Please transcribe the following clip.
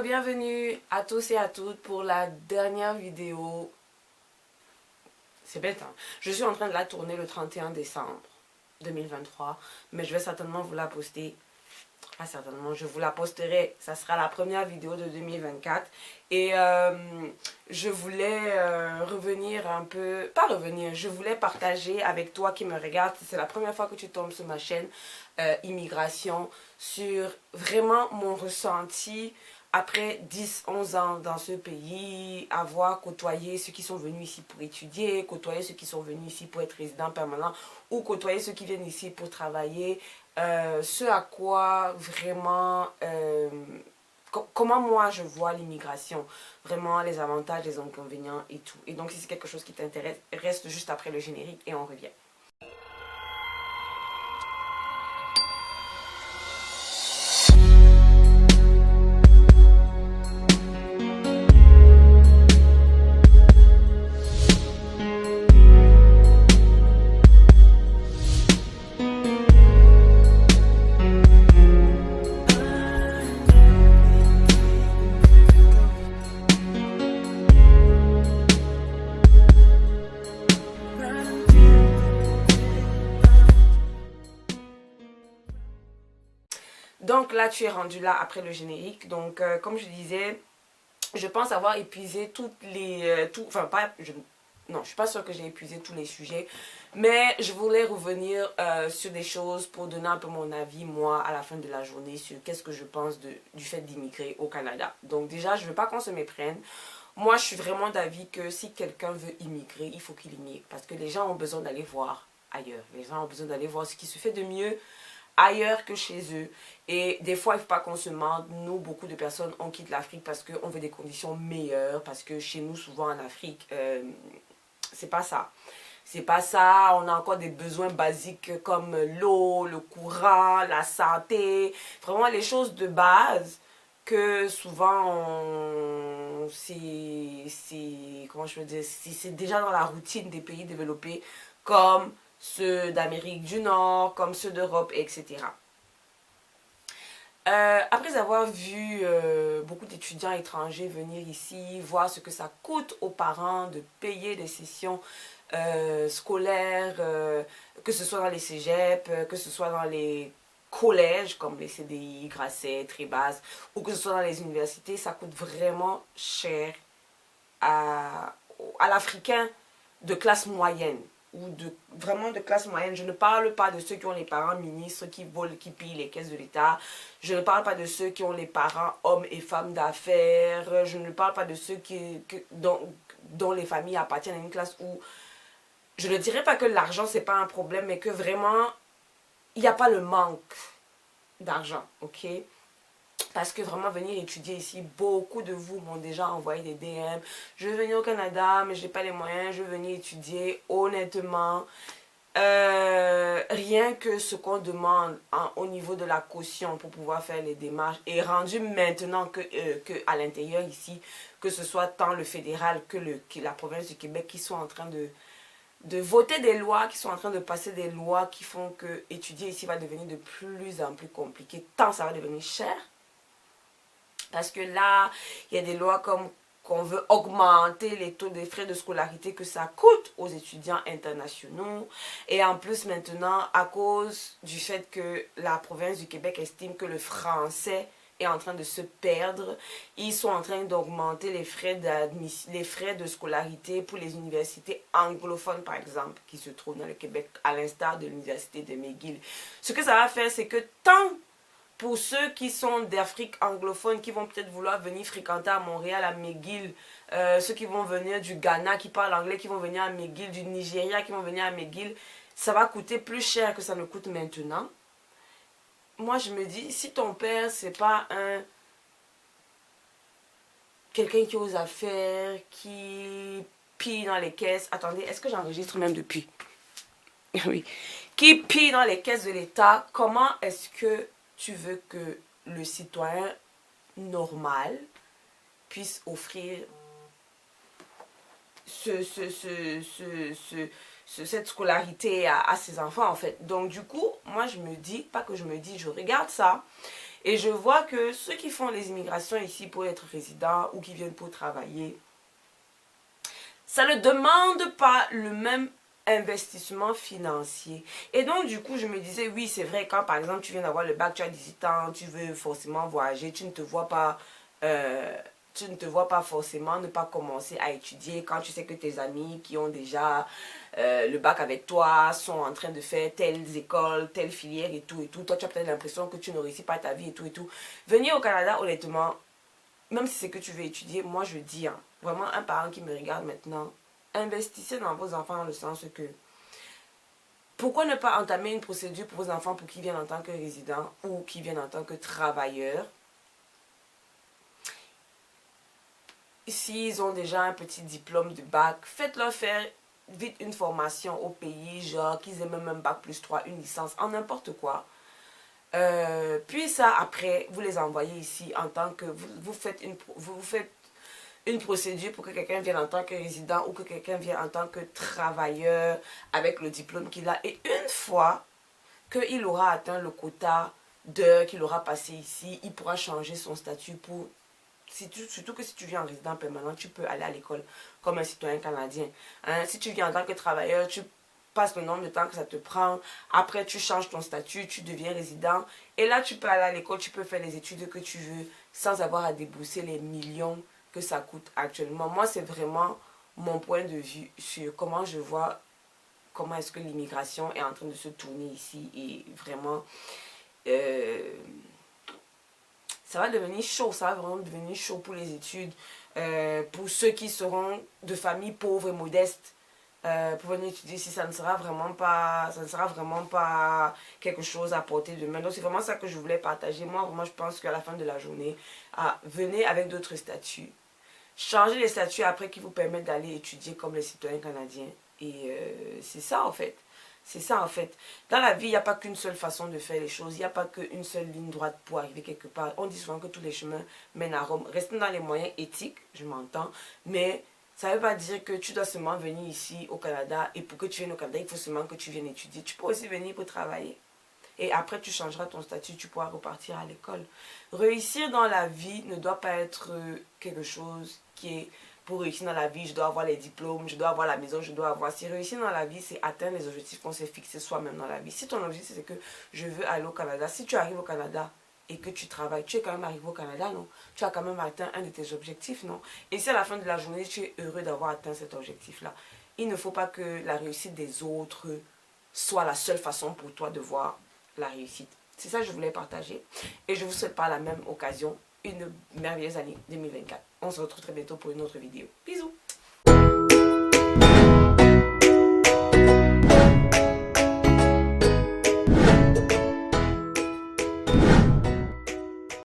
bienvenue à tous et à toutes pour la dernière vidéo. C'est bête, hein? Je suis en train de la tourner le 31 décembre 2023, mais je vais certainement vous la poster. Pas certainement, je vous la posterai. Ça sera la première vidéo de 2024. Et je voulais revenir un peu... Pas revenir, je voulais partager avec toi qui me regarde. C'est la première fois que tu tombes sur ma chaîne Immigration. Sur vraiment mon ressenti après 10-11 ans dans ce pays, avoir côtoyé ceux qui sont venus ici pour étudier, côtoyer ceux qui sont venus ici pour être résidents permanents ou côtoyer ceux qui viennent ici pour travailler, ce à quoi vraiment, comment moi je vois l'immigration, vraiment les avantages, les inconvénients et tout. Et donc si c'est quelque chose qui t'intéresse, reste juste après le générique et on revient. Donc là, tu es rendu là après le générique. Donc, comme je disais, je pense avoir épuisé toutes les... enfin, pas... non, je suis pas sûre que j'ai épuisé tous les sujets. Mais je voulais revenir sur des choses pour donner un peu mon avis, moi, à la fin de la journée, sur qu'est-ce que je pense du fait d'immigrer au Canada. Donc déjà, je veux pas qu'on se méprenne. Moi, je suis vraiment d'avis que si quelqu'un veut immigrer, il faut qu'il immigre. Parce que les gens ont besoin d'aller voir ailleurs. Les gens ont besoin d'aller voir ce qui se fait de mieux ailleurs que chez eux. Et des fois, il ne faut pas qu'on se mente. Nous, beaucoup de personnes, on quitte l'Afrique parce qu'on veut des conditions meilleures. Parce que chez nous, souvent en Afrique, c'est pas ça. C'est pas ça. On a encore des besoins basiques comme l'eau, le courant, la santé. Vraiment les choses de base que souvent, comment je veux dire, c'est déjà dans la routine des pays développés comme ceux d'Amérique du Nord, comme ceux d'Europe, etc. Après avoir vu beaucoup d'étudiants étrangers venir ici, voir ce que ça coûte aux parents de payer des sessions scolaires, que ce soit dans les cégeps, que ce soit dans les collèges comme les CDI, Grasset, Trébas, ou que ce soit dans les universités, ça coûte vraiment cher à l'Africain de classe moyenne ou vraiment de classe moyenne. Je ne parle pas de ceux qui ont les parents ministres qui volent, qui pillent les caisses de l'État. Je ne parle pas de ceux qui ont les parents hommes et femmes d'affaires. Je ne parle pas de ceux dont les familles appartiennent à une classe où je ne dirais pas que l'argent c'est pas un problème, mais que vraiment il n'y a pas le manque d'argent, ok? Parce que vraiment venir étudier ici, beaucoup de vous m'ont déjà envoyé des DM. Je veux venir au Canada, mais je n'ai pas les moyens. Je veux venir étudier. Honnêtement, rien que ce qu'on demande au niveau de la caution pour pouvoir faire les démarches est rendu maintenant que à l'intérieur ici, que ce soit tant le fédéral que la province du Québec qui sont en train de voter des lois, qui sont en train de passer des lois qui font que étudier ici va devenir de plus en plus compliqué, tant ça va devenir cher. Parce que là, il y a des lois comme qu'on veut augmenter les taux des frais de scolarité que ça coûte aux étudiants internationaux. Et en plus maintenant, à cause du fait que la province du Québec estime que le français est en train de se perdre, ils sont en train d'augmenter les frais de scolarité pour les universités anglophones, par exemple, qui se trouvent dans le Québec, à l'instar de l'université de McGill. Ce que ça va faire, c'est que tant pour ceux qui sont d'Afrique anglophone, qui vont peut-être vouloir venir fréquenter à Montréal, à McGill, ceux qui vont venir du Ghana, qui parlent anglais, qui vont venir à McGill, du Nigeria, qui vont venir à McGill, ça va coûter plus cher que ça ne coûte maintenant. Moi, je me dis, si ton père, c'est pas quelqu'un qui ose faire, qui pille dans les caisses... Attendez, est-ce que j'enregistre même depuis? Oui. Qui pille dans les caisses de l'État, comment est-ce que tu veux que le citoyen normal puisse offrir cette scolarité à ses enfants en fait. Donc du coup, moi je me dis, pas que je me dis, je regarde ça Et je vois que ceux qui font les immigrations ici pour être résidents ou qui viennent pour travailler, ça ne demande pas le même investissement financier. Et donc, du coup, je me disais, oui, c'est vrai, quand par exemple, tu viens d'avoir le bac, tu as 18 ans, tu veux forcément voyager, tu ne te vois pas... forcément ne pas commencer à étudier quand tu sais que tes amis qui ont déjà le bac avec toi sont en train de faire telles écoles, telle filière et tout et tout. Toi, tu as peut-être l'impression que tu ne réussis pas ta vie et tout et tout. Venir au Canada, honnêtement, même si c'est que tu veux étudier, moi je dis, hein, vraiment un parent qui me regarde maintenant, investissez dans vos enfants dans le sens que pourquoi ne pas entamer une procédure pour vos enfants pour qu'ils viennent en tant que résidents ou qu'ils viennent en tant que travailleurs. S'ils ont déjà un petit diplôme de bac, faites-leur faire vite une formation au pays, genre qu'ils aient même un bac plus 3, une licence, en n'importe quoi. Puis ça, après, vous les envoyez ici en tant que... Vous faites une procédure pour que quelqu'un vienne en tant que résident ou que quelqu'un vienne en tant que travailleur avec le diplôme qu'il a. Et une fois qu'il aura atteint le quota d'heures qu'il aura passé ici, il pourra changer son statut pour... Surtout que si tu viens en résident permanent, tu peux aller à l'école comme un citoyen canadien. Hein? Si tu viens en tant que travailleur, tu passes le nombre de temps que ça te prend. Après, tu changes ton statut, tu deviens résident. Et là, tu peux aller à l'école, tu peux faire les études que tu veux sans avoir à débourser les millions que ça coûte actuellement. Moi, c'est vraiment mon point de vue sur comment je vois, comment est-ce que l'immigration est en train de se tourner ici. Et vraiment... ça va devenir chaud, ça va vraiment devenir chaud pour les études, pour ceux qui seront de familles pauvres et modestes, pour venir étudier ici, ça ne sera vraiment pas quelque chose à porter de main. Donc c'est vraiment ça que je voulais partager. Moi, vraiment, je pense qu'à la fin de la journée, venez avec d'autres statuts. Changez les statuts après qui vous permettent d'aller étudier comme les citoyens canadiens. Et c'est ça en fait. C'est ça en fait. Dans la vie, il n'y a pas qu'une seule façon de faire les choses. Il n'y a pas qu'une seule ligne droite pour arriver quelque part. On dit souvent que tous les chemins mènent à Rome. Restez dans les moyens éthiques, je m'entends. Mais ça ne veut pas dire que tu dois seulement venir ici au Canada. Et pour que tu viennes au Canada, il faut seulement que tu viennes étudier. Tu peux aussi venir pour travailler. Et après, tu changeras ton statut, tu pourras repartir à l'école. Réussir dans la vie ne doit pas être quelque chose qui est... Pour réussir dans la vie, je dois avoir les diplômes, je dois avoir la maison, je dois avoir... Si réussir dans la vie, c'est atteindre les objectifs qu'on s'est fixés soi-même dans la vie. Si ton objectif, c'est que je veux aller au Canada, si tu arrives au Canada et que tu travailles, tu es quand même arrivé au Canada, non? Tu as quand même atteint un de tes objectifs, non? Et si à la fin de la journée, tu es heureux d'avoir atteint cet objectif-là, il ne faut pas que la réussite des autres soit la seule façon pour toi de voir la réussite. C'est ça que je voulais partager. Et je vous souhaite par la même occasion une merveilleuse année 2024. On se retrouve très bientôt pour une autre vidéo. Bisous!